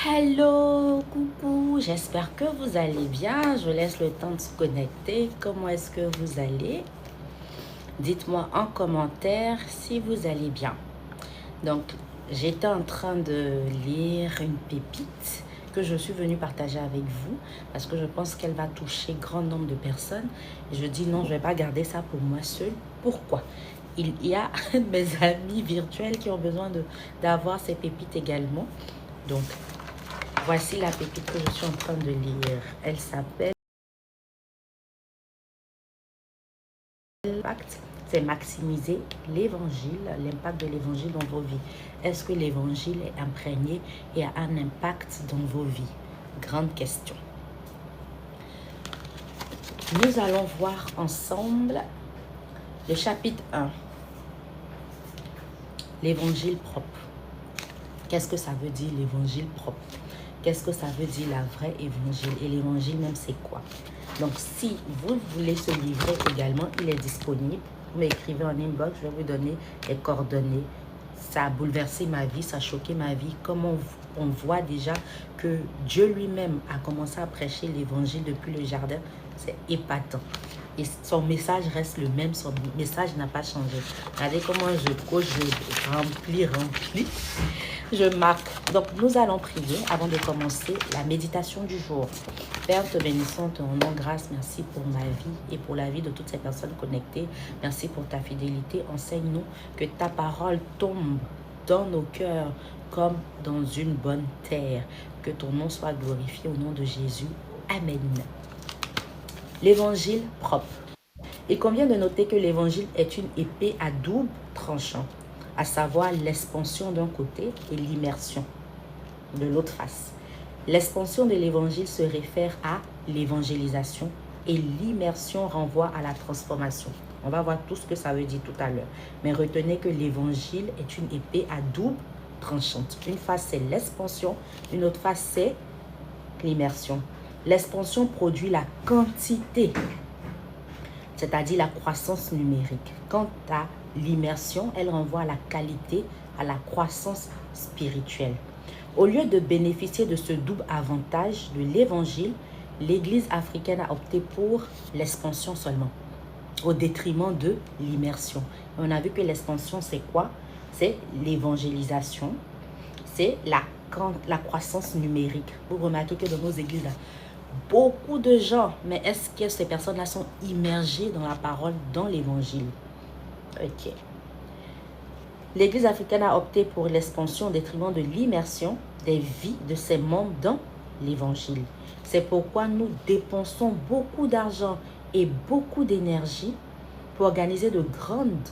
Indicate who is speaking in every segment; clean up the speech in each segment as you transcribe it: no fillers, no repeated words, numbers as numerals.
Speaker 1: Hello, coucou, j'espère que vous allez bien. Je laisse le temps de se connecter. Comment est-ce que vous allez? Dites-moi en commentaire si vous allez bien. Donc, j'étais en train de lire une pépite que je suis venue partager avec vous parce que je pense qu'elle va toucher grand nombre de personnes. Et je dis non, je ne vais pas garder ça pour moi seule. Pourquoi? Il y a mes amis virtuels qui ont besoin d'avoir ces pépites également. Donc, voici la pépite que je suis en train de lire. Elle s'appelle Impact. C'est maximiser l'évangile, l'impact de l'évangile dans vos vies. Est-ce que l'évangile est imprégné et a un impact dans vos vies? Grande question. Nous allons voir ensemble le chapitre 1. L'évangile propre. Qu'est-ce que ça veut dire l'évangile propre? Qu'est-ce que ça veut dire la vraie évangile? Et l'évangile même, c'est quoi? Donc, si vous voulez ce livret également, il est disponible. Vous m'écrivez en inbox, je vais vous donner les coordonnées. Ça a bouleversé ma vie, ça a choqué ma vie. Comme on voit déjà que Dieu lui-même a commencé à prêcher l'évangile depuis le jardin, c'est épatant. Et son message reste le même, son message n'a pas changé. Regardez comment je coche, je remplis. Je marque. Donc, nous allons prier avant de commencer la méditation du jour. Père, te bénissons, te rendons grâce. Merci pour ma vie et pour la vie de toutes ces personnes connectées. Merci pour ta fidélité. Enseigne-nous que ta parole tombe dans nos cœurs comme dans une bonne terre. Que ton nom soit glorifié au nom de Jésus. Amen. L'évangile propre. Il convient de noter que l'évangile est une épée à double tranchant, à savoir l'expansion d'un côté et l'immersion de l'autre face. L'expansion de l'évangile se réfère à l'évangélisation et l'immersion renvoie à la transformation. On va voir tout ce que ça veut dire tout à l'heure. Mais retenez que l'évangile est une épée à double tranchante. Une face, c'est l'expansion. Une autre face, c'est l'immersion. L'expansion produit la quantité, c'est-à-dire la croissance numérique. Quant à l'immersion, elle renvoie à la qualité, à la croissance spirituelle. Au lieu de bénéficier de ce double avantage de l'évangile, l'Église africaine a opté pour l'expansion seulement, au détriment de l'immersion. On a vu que l'expansion, c'est quoi? C'est l'évangélisation, c'est la croissance numérique. Vous remarquez que dans nos églises, là, beaucoup de gens, mais est-ce que ces personnes-là sont immergées dans la parole, dans l'évangile? Ok. L'Église africaine a opté pour l'expansion au détriment de l'immersion des vies de ses membres dans l'évangile. C'est pourquoi nous dépensons beaucoup d'argent et beaucoup d'énergie pour organiser de grandes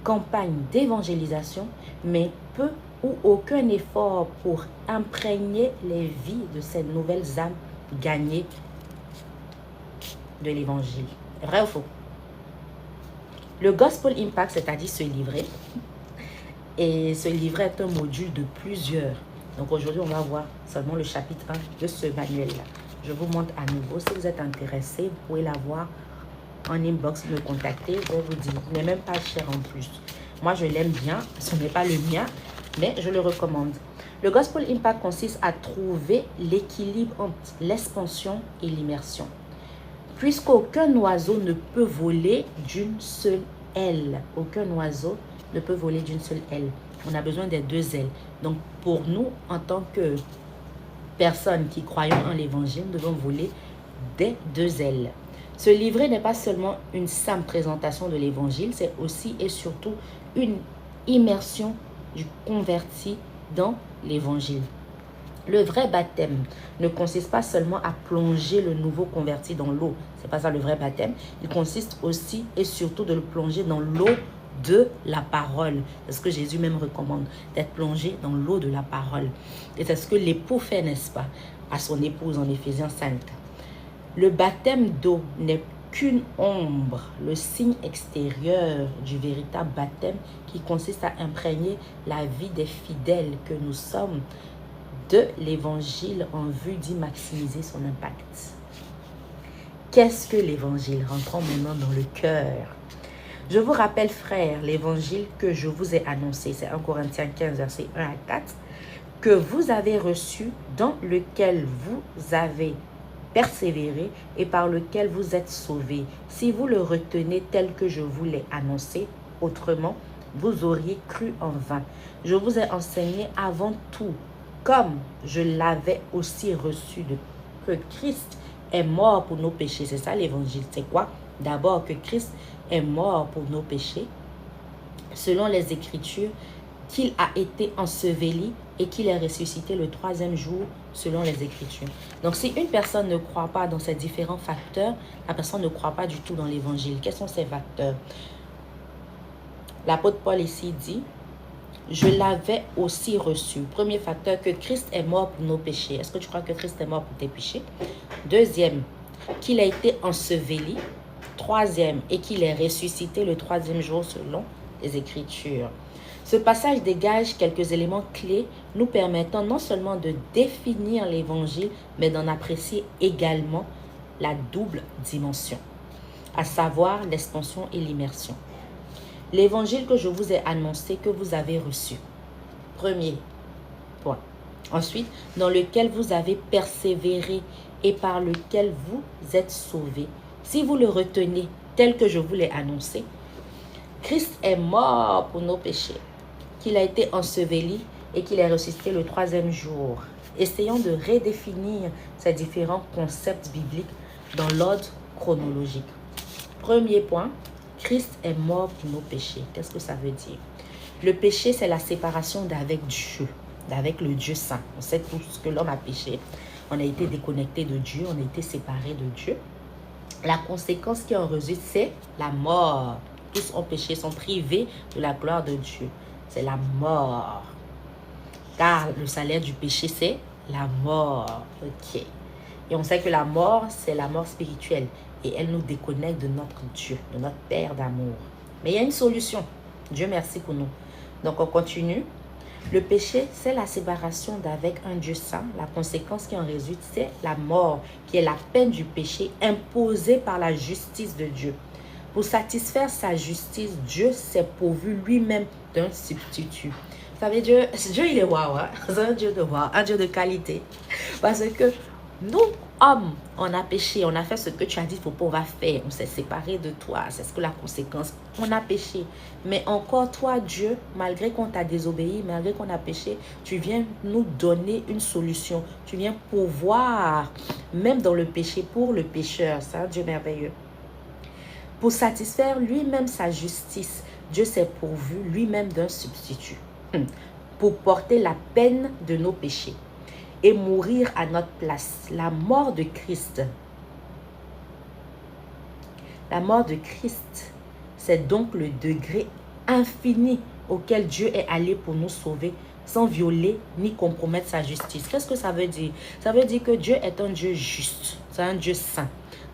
Speaker 1: campagnes d'évangélisation, mais peu ou aucun effort pour imprégner les vies de ces nouvelles âmes gagnées de l'évangile. Vrai ou faux? Le Gospel Impact, c'est-à-dire ce livret, et ce livret est un module de plusieurs. Donc aujourd'hui, on va voir seulement le chapitre 1 de ce manuel-là. Je vous montre à nouveau. Si vous êtes intéressé, vous pouvez l'avoir en inbox, me contacter. Je vais vous dire, il n'est même pas cher en plus. Moi, je l'aime bien. Ce n'est pas le mien, mais je le recommande. Le Gospel Impact consiste à trouver l'équilibre entre l'expansion et l'immersion. Puisqu'aucun oiseau ne peut voler d'une seule aile. Aucun oiseau ne peut voler d'une seule aile. On a besoin des deux ailes. Donc, pour nous, en tant que personnes qui croyons en l'évangile, nous devons voler des deux ailes. Ce livret n'est pas seulement une simple présentation de l'évangile, c'est aussi et surtout une immersion du converti dans l'évangile. Le vrai baptême ne consiste pas seulement à plonger le nouveau converti dans l'eau. C'est pas ça le vrai baptême. Il consiste aussi et surtout de le plonger dans l'eau de la parole. C'est ce que Jésus même recommande, d'être plongé dans l'eau de la parole. Et c'est ce que l'époux fait, n'est-ce pas, à son épouse en Éphésiens 5. Le baptême d'eau n'est qu'une ombre, le signe extérieur du véritable baptême qui consiste à imprégner la vie des fidèles que nous sommes de l'évangile en vue d'y maximiser son impact. Qu'est-ce que l'évangile? Rentrons maintenant dans le cœur. Je vous rappelle, frères, l'évangile que je vous ai annoncé, c'est 1 Corinthiens 15, versets 1 à 4. que vous avez reçu, dans lequel vous avez persévéré et par lequel vous êtes sauvés. Si vous le retenez tel que je vous l'ai annoncé, autrement, vous auriez cru en vain. Je vous ai enseigné avant tout, comme je l'avais aussi reçu, que Christ est mort pour nos péchés. C'est ça l'évangile. C'est quoi? D'abord que Christ est mort pour nos péchés, selon les Écritures, qu'il a été enseveli et qu'il est ressuscité le troisième jour selon les Écritures. Donc, si une personne ne croit pas dans ces différents facteurs, la personne ne croit pas du tout dans l'Évangile. Quels sont ces facteurs? L'apôtre Paul ici dit, je l'avais aussi reçu. Premier facteur, que Christ est mort pour nos péchés. Est-ce que tu crois que Christ est mort pour tes péchés? Deuxième, qu'il a été enseveli. Troisième, et qu'il est ressuscité le troisième jour selon les Écritures. Ce passage dégage quelques éléments clés nous permettant non seulement de définir l'Évangile, mais d'en apprécier également la double dimension, à savoir l'expansion et l'immersion. L'Évangile que je vous ai annoncé, que vous avez reçu. Premier point. Ensuite, dans lequel vous avez persévéré et par lequel vous êtes sauvés. Si vous le retenez tel que je vous l'ai annoncé, Christ est mort pour nos péchés, qu'il a été enseveli et qu'il est ressuscité le troisième jour. Essayons de redéfinir ces différents concepts bibliques dans l'ordre chronologique. Premier point, Christ est mort pour nos péchés. Qu'est-ce que ça veut dire? Le péché, c'est la séparation d'avec Dieu, d'avec le Dieu saint. On sait tous que l'homme a péché. On a été déconnecté de Dieu, on a été séparé de Dieu. La conséquence qui en résulte, c'est la mort. Tous ont péché, sont privés de la gloire de Dieu. C'est la mort. Car le salaire du péché, c'est la mort. Ok. Et on sait que la mort, c'est la mort spirituelle. Et elle nous déconnecte de notre Dieu, de notre Père d'amour. Mais il y a une solution. Dieu merci pour nous. Donc on continue. Le péché, c'est la séparation d'avec un Dieu saint. La conséquence qui en résulte, c'est la mort, qui est la peine du péché imposée par la justice de Dieu. Pour satisfaire sa justice, Dieu s'est pourvu lui-même d'un substitut. Vous savez, Dieu il est waouh, hein? C'est un Dieu de waouh, un Dieu de qualité. Parce que nous, hommes, on a péché, on a fait ce que tu as dit, il ne faut pas, on va faire. On s'est séparé de toi, c'est ce que la conséquence. On a péché. Mais encore toi, Dieu, malgré qu'on t'a désobéi, malgré qu'on a péché, tu viens nous donner une solution. Tu viens pourvoir, même dans le péché, pour le pécheur. C'est un Dieu merveilleux. Pour satisfaire lui-même sa justice, Dieu s'est pourvu lui-même d'un substitut. Pour porter la peine de nos péchés et mourir à notre place. La mort de Christ. La mort de Christ, c'est donc le degré infini auquel Dieu est allé pour nous sauver sans violer ni compromettre sa justice. Qu'est-ce que ça veut dire? Ça veut dire que Dieu est un Dieu juste, c'est un Dieu saint.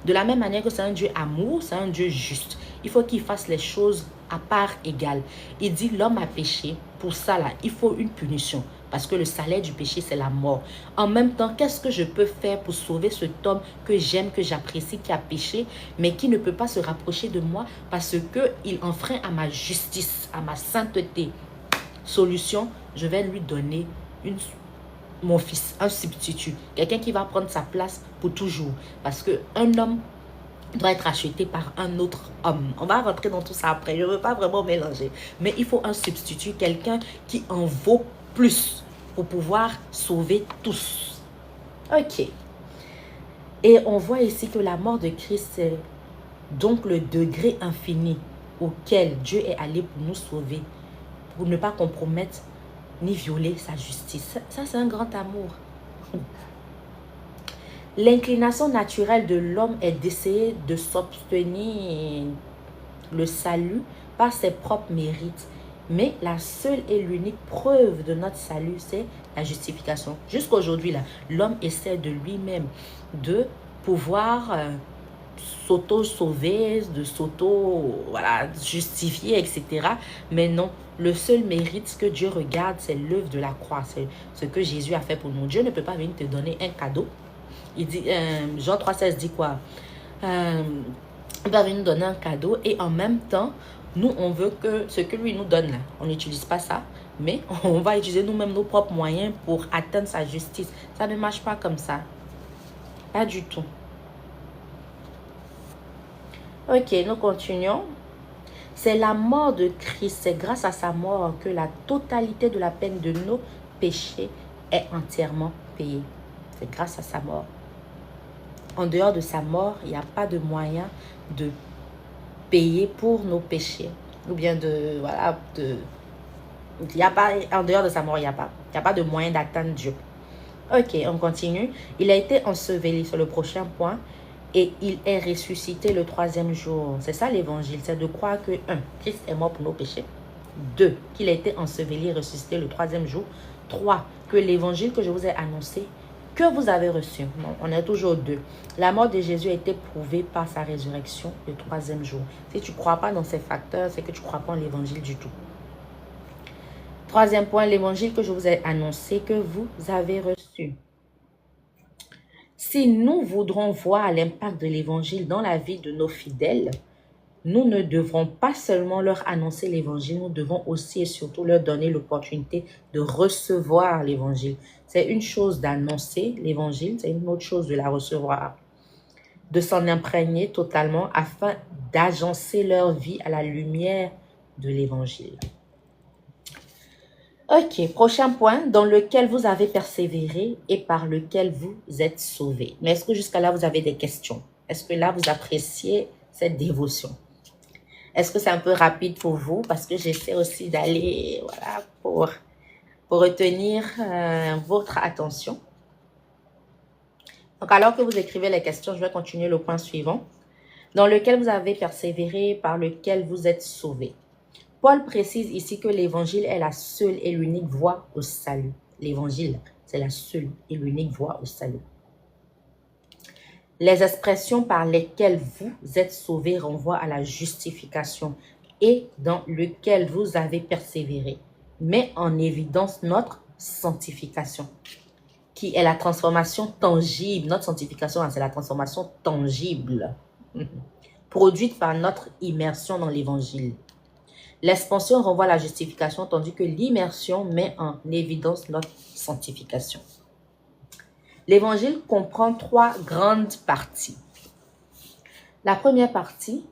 Speaker 1: De la même manière que c'est un Dieu amour, c'est un Dieu juste. Il faut qu'il fasse les choses à part égale. Il dit l'homme a péché, pour ça là, il faut une punition. Parce que le salaire du péché, c'est la mort. En même temps, qu'est-ce que je peux faire pour sauver cet homme que j'aime, que j'apprécie, qui a péché, mais qui ne peut pas se rapprocher de moi parce qu'il enfreint à ma justice, à ma sainteté. Solution, je vais lui donner mon fils, un substitut. Quelqu'un qui va prendre sa place pour toujours. Parce qu'un homme doit être acheté par un autre homme. On va rentrer dans tout ça après. Je ne veux pas vraiment mélanger. Mais il faut un substitut, quelqu'un qui en vaut plus pour pouvoir sauver tous. Ok. Et on voit ici que la mort de Christ, c'est donc le degré infini auquel Dieu est allé pour nous sauver, pour ne pas compromettre ni violer sa justice. Ça, c'est un grand amour. L'inclination naturelle de l'homme est d'essayer de s'obtenir le salut par ses propres mérites. Mais la seule et l'unique preuve de notre salut, c'est la justification. Jusqu'à aujourd'hui, l'homme essaie de lui-même de pouvoir s'auto-sauver, de s'auto-justifier, etc. Mais non, le seul mérite que Dieu regarde, c'est l'œuvre de la croix. C'est ce que Jésus a fait pour nous. Dieu ne peut pas venir te donner un cadeau. Il dit, Jean 3,16 dit quoi? Il va venir nous donner un cadeau et en même temps, nous, on veut que ce que lui nous donne, là, on n'utilise pas ça. mais on va utiliser nous-mêmes nos propres moyens pour atteindre sa justice. Ça ne marche pas comme ça. Pas du tout. Ok, nous continuons. C'est la mort de Christ, c'est grâce à sa mort que la totalité de la peine de nos péchés est entièrement payée. C'est grâce à sa mort. En dehors de sa mort, il n'y a pas de moyen de payer pour nos péchés. Ou bien de, voilà, il n'y a pas, en dehors de sa mort, il n'y a pas. Il n'y a pas de moyen d'atteindre Dieu. Ok, on continue. Il a été enseveli sur le prochain point. Et il est ressuscité le 3e jour. C'est ça l'évangile, c'est de croire que 1. Christ est mort pour nos péchés. 2. Qu'il a été enseveli et ressuscité le 3e jour. 3. Que l'évangile que je vous ai annoncé, que vous avez reçu. Non, on est toujours 2. La mort de Jésus a été prouvée par sa résurrection le 3e jour. Si tu ne crois pas dans ces facteurs, c'est que tu ne crois pas en l'évangile du tout. 3e point, l'évangile que je vous ai annoncé, que vous avez reçu. Si nous voudrons voir l'impact de l'évangile dans la vie de nos fidèles, nous ne devrons pas seulement leur annoncer l'évangile, nous devons aussi et surtout leur donner l'opportunité de recevoir l'évangile. C'est une chose d'annoncer l'évangile, c'est une autre chose de la recevoir, de s'en imprégner totalement afin d'agencer leur vie à la lumière de l'évangile. Ok, prochain point, dans lequel vous avez persévéré et par lequel vous êtes sauvés. Mais est-ce que jusqu'à là, vous avez des questions? Est-ce que là, vous appréciez cette dévotion? Est-ce que c'est un peu rapide pour vous? Parce que j'essaie aussi d'aller, voilà, pour retenir votre attention. Donc, alors que vous écrivez les questions, je vais continuer le point suivant. Dans lequel vous avez persévéré, par lequel vous êtes sauvés. Paul précise ici que l'évangile est la seule et l'unique voie au salut. L'évangile, c'est la seule et l'unique voie au salut. Les expressions par lesquelles vous êtes sauvés renvoient à la justification et dans lequel vous avez persévéré, met en évidence notre sanctification, qui est la transformation tangible. Notre sanctification, c'est la transformation tangible, produite par notre immersion dans l'évangile. L'expansion renvoie à la justification, tandis que l'immersion met en évidence notre sanctification. L'évangile comprend 3 grandes parties. La première partie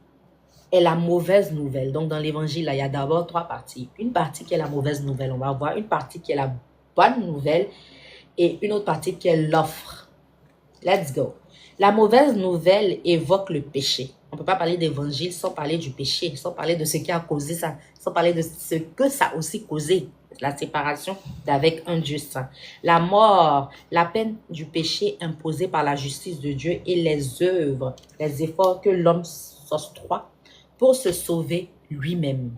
Speaker 1: est la mauvaise nouvelle. Donc, dans l'évangile, il y a d'abord 3 parties. Une partie qui est la mauvaise nouvelle, on va voir. Une partie qui est la bonne nouvelle et une autre partie qui est l'offre. Let's go. La mauvaise nouvelle évoque le péché. On ne peut pas parler d'évangile sans parler du péché, sans parler de ce qui a causé ça, sans parler de ce que ça a aussi causé, la séparation d'avec un Dieu saint. La mort, la peine du péché imposée par la justice de Dieu et les œuvres, les efforts que l'homme s'octroie pour se sauver lui-même.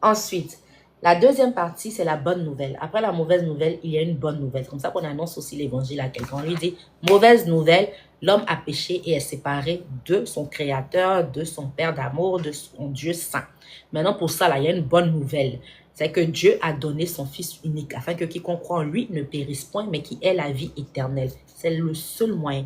Speaker 1: Ensuite, la deuxième partie, c'est la bonne nouvelle. Après la mauvaise nouvelle, il y a une bonne nouvelle. Comme ça qu'on annonce aussi l'évangile à quelqu'un. On lui dit, mauvaise nouvelle, l'homme a péché et est séparé de son créateur, de son père d'amour, de son Dieu saint. Maintenant, pour ça, là, il y a une bonne nouvelle. C'est que Dieu a donné son Fils unique, afin que quiconque croit en lui ne périsse point, mais qui ait la vie éternelle. C'est le seul moyen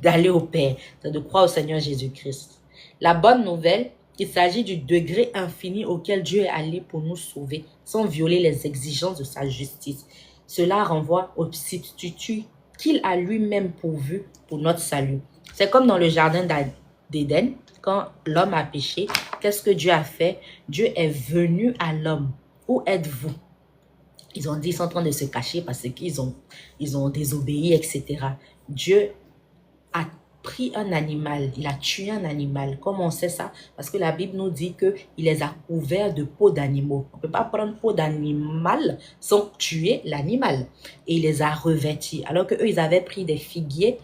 Speaker 1: d'aller au Père, c'est de croire au Seigneur Jésus-Christ. La bonne nouvelle, il s'agit du degré infini auquel Dieu est allé pour nous sauver, sans violer les exigences de sa justice. Cela renvoie au substitut qu'il a lui-même pourvu pour notre salut. C'est comme dans le jardin d'Éden, quand l'homme a péché, qu'est-ce que Dieu a fait? Dieu est venu à l'homme. Où êtes-vous? Ils ont dit, ils sont en train de se cacher parce qu'ils ont désobéi, etc. Dieu a pris un animal, il a tué un animal. Comment on sait ça? Parce que la Bible nous dit qu'il les a couverts de peau d'animaux. On ne peut pas prendre peau d'animal sans tuer l'animal. Et il les a revêtis. Alors qu'eux, ils avaient pris des figuiers,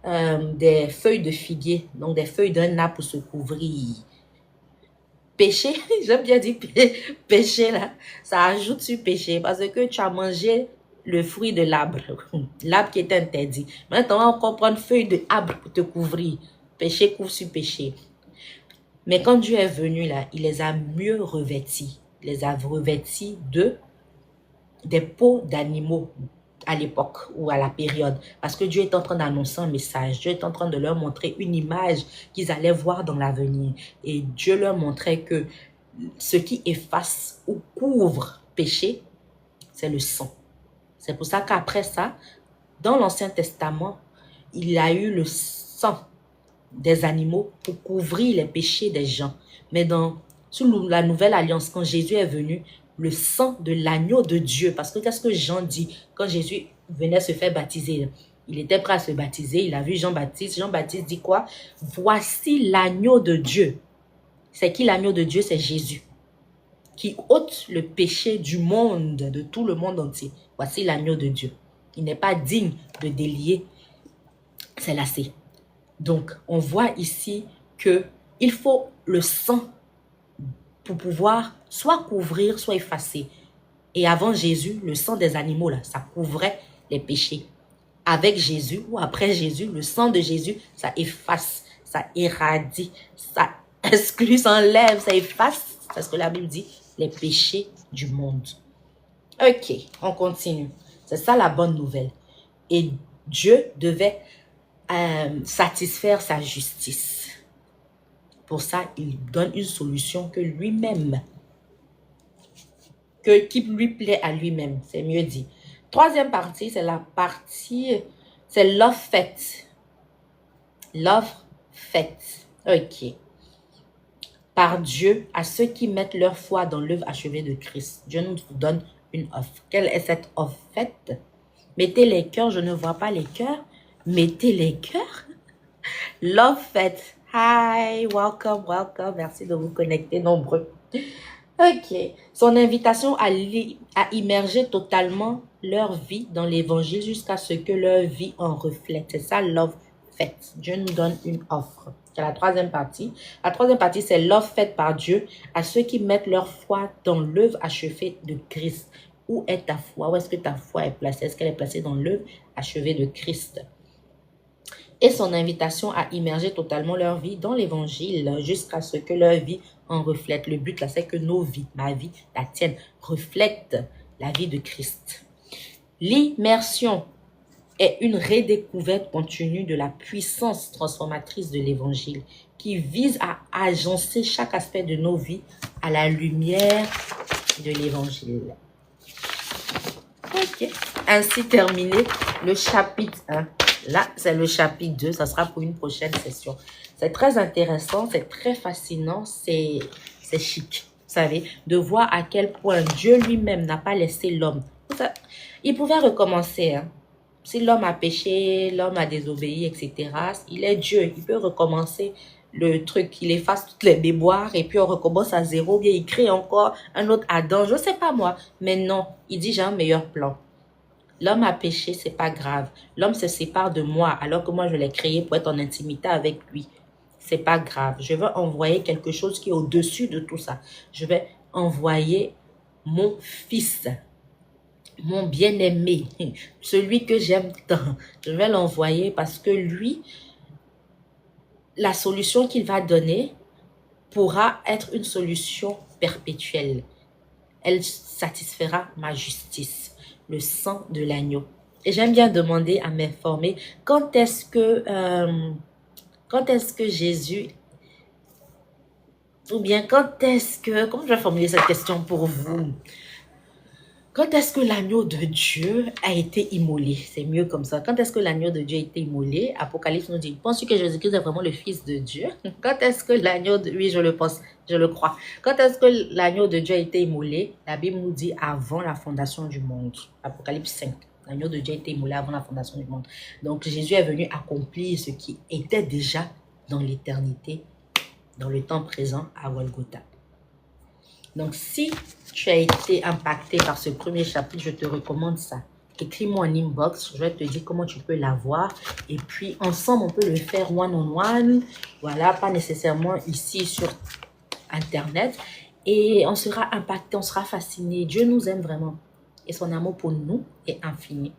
Speaker 1: des feuilles de figuier, donc des feuilles d'un arbre pour se couvrir. Péché, j'aime bien dire péché là, ça ajoute sur péché parce que tu as mangé le fruit de l'arbre, l'arbre qui est interdit. Maintenant, on comprend une feuille de arbre pour te couvrir. Péché couvre sur péché. Mais quand Dieu est venu là, il les a mieux revêtis. Il les a revêtis des peaux d'animaux à l'époque ou à la période. Parce que Dieu est en train d'annoncer un message. Dieu est en train de leur montrer une image qu'ils allaient voir dans l'avenir. Et Dieu leur montrait que ce qui efface ou couvre péché, c'est le sang. C'est pour ça qu'après ça, dans l'Ancien Testament, il y a eu le sang des animaux pour couvrir les péchés des gens. Mais sous la nouvelle alliance, quand Jésus est venu, le sang de l'agneau de Dieu, parce que qu'est-ce que Jean dit quand Jésus venait se faire baptiser? Il était prêt à se baptiser, il a vu Jean-Baptiste. Jean-Baptiste dit quoi? Voici l'agneau de Dieu. C'est qui l'agneau de Dieu? C'est Jésus, qui ôte le péché du monde, de tout le monde entier. Voici l'agneau de Dieu. Il n'est pas digne de délier ses lacets. Donc, on voit ici qu'il faut le sang pour pouvoir soit couvrir, soit effacer. Et avant Jésus, le sang des animaux, là, ça couvrait les péchés. Avec Jésus ou après Jésus, le sang de Jésus, ça efface, ça éradique, ça exclut, ça enlève, ça efface. C'est ce que la Bible dit, les péchés du monde. Ok, on continue. C'est ça la bonne nouvelle. Et Dieu devait satisfaire sa justice. Pour ça, il donne une solution que lui-même, qui lui plaît à lui-même. C'est mieux dit. Troisième partie, c'est la partie, c'est l'offre faite. L'offre faite. Ok. Par Dieu à ceux qui mettent leur foi dans l'œuvre achevée de Christ. Dieu nous donne une offre. Quelle est cette offre faite? Mettez les cœurs, je ne vois pas les cœurs. Mettez les cœurs. L'offre faite. Hi, welcome, welcome. Merci de vous connecter nombreux. Ok. Son invitation à immerger totalement leur vie dans l'évangile jusqu'à ce que leur vie en reflète. C'est ça l'offre faite. Dieu nous donne une offre. C'est la troisième partie. La troisième partie, c'est l'offre faite par Dieu à ceux qui mettent leur foi dans l'œuvre achevée de Christ. Où est ta foi? Où est-ce que ta foi est placée? Est-ce qu'elle est placée dans l'œuvre achevée de Christ? Et son invitation à immerger totalement leur vie dans l'évangile jusqu'à ce que leur vie en reflète. Le but là, c'est que nos vies, ma vie, la tienne, reflètent la vie de Christ. L'immersion est une redécouverte continue de la puissance transformatrice de l'évangile qui vise à agencer chaque aspect de nos vies à la lumière de l'évangile. Ok. Ainsi terminé le chapitre 1. Là, c'est le chapitre 2. Ça sera pour une prochaine session. C'est très intéressant, c'est très fascinant, c'est chic. Vous savez, de voir à quel point Dieu lui-même n'a pas laissé l'homme. Il pouvait recommencer. Hein. Si l'homme a péché, l'homme a désobéi, etc. Il est Dieu. Il peut recommencer le truc. Il efface toutes les mémoires et puis on recommence à zéro. Bien, il crée encore un autre Adam. Je ne sais pas moi. Mais non, il dit j'ai un meilleur plan. L'homme a péché, c'est pas grave. L'homme se sépare de moi alors que moi je l'ai créé pour être en intimité avec lui. C'est pas grave. Je vais envoyer quelque chose qui est au-dessus de tout ça. Je vais envoyer mon fils, mon bien-aimé, celui que j'aime tant. Je vais l'envoyer parce que lui, la solution qu'il va donner pourra être une solution perpétuelle. Elle satisfera ma justice. Le sang de l'agneau. Et j'aime bien demander à m'informer quand est-ce que Jésus, ou bien quand est-ce que, comment je vais formuler cette question pour vous? Quand est-ce que l'agneau de Dieu a été immolé? C'est mieux comme ça. Quand est-ce que l'agneau de Dieu a été immolé? Apocalypse nous dit, penses-tu que Jésus-Christ est vraiment le Fils de Dieu? Quand est-ce que l'agneau de... Oui, je le pense, je le crois. Quand est-ce que l'agneau de Dieu a été immolé? La Bible nous dit avant la fondation du monde. Apocalypse 5. L'agneau de Dieu a été immolé avant la fondation du monde. Donc Jésus est venu accomplir ce qui était déjà dans l'éternité, dans le temps présent à Golgotha. Donc, si tu as été impacté par ce premier chapitre, je te recommande ça. Écris-moi en inbox, je vais te dire comment tu peux l'avoir. Et puis, ensemble, on peut le faire one-on-one. Voilà, pas nécessairement ici sur Internet. Et on sera impacté, on sera fasciné. Dieu nous aime vraiment. Et son amour pour nous est infini.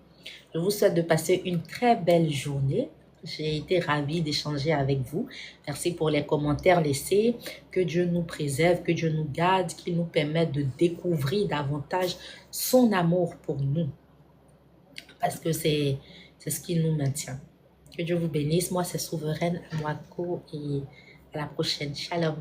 Speaker 1: Je vous souhaite de passer une très belle journée. J'ai été ravie d'échanger avec vous. Merci pour les commentaires laissés. Que Dieu nous préserve, que Dieu nous garde, qu'il nous permette de découvrir davantage son amour pour nous. Parce que c'est ce qui nous maintient. Que Dieu vous bénisse. Moi, c'est Souveraine Mwako et à la prochaine. Shalom.